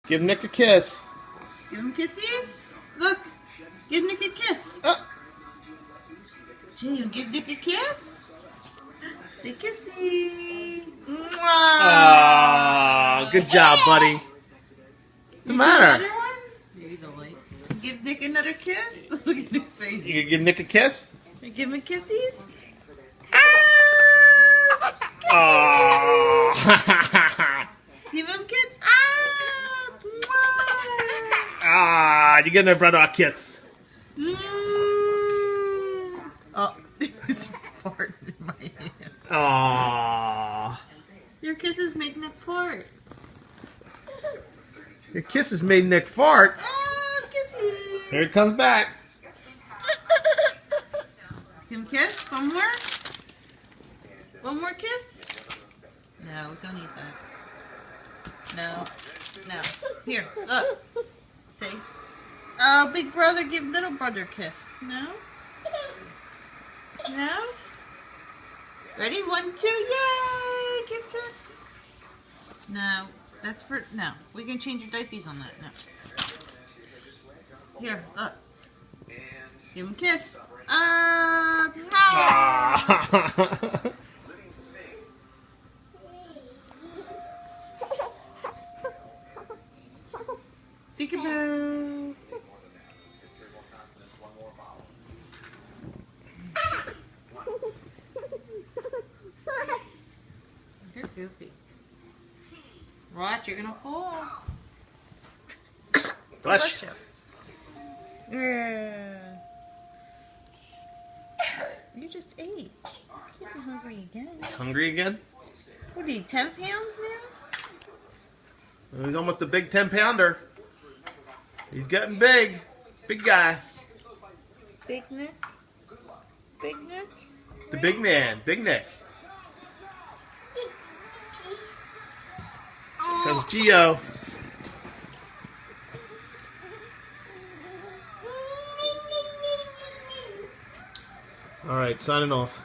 Give Nick a kiss. Give him kisses. Look. Give Nick a kiss. Jay, you give Nick a kiss? Say kissy. Mwah. Ah, good job, buddy. What's the matter? Another one? Maybe the light. Give Nick another kiss. Look at Nick's face. You gonna give Nick a kiss? You give him kisses. Ah. Give him kiss. Ah, you give my brother a kiss. Oh, it's fart in my hand. Ah. Your kisses make Nick fart. Your kisses made Nick fart. Oh, kissy. Here it comes back. Give him a kiss. One more. One more kiss. No, don't eat that. No. No. Here, look. See? Oh, big brother, give little brother a kiss. No? No? Ready? 1, 2, yay! Give kiss. No. That's for, no. We can change your diapers on that. No. Here, look. Give him a kiss. Ah. Think about. You're goofy. Watch, you're gonna fall. Bless you. Yeah. You just ate. Can't be hungry again. Hungry again? What are you, 10 pounds now? He's almost a big 10-pounder. He's getting big. Big guy. Big Nick? Big Nick? The big man. Big Nick. Comes Gio. All right, signing off.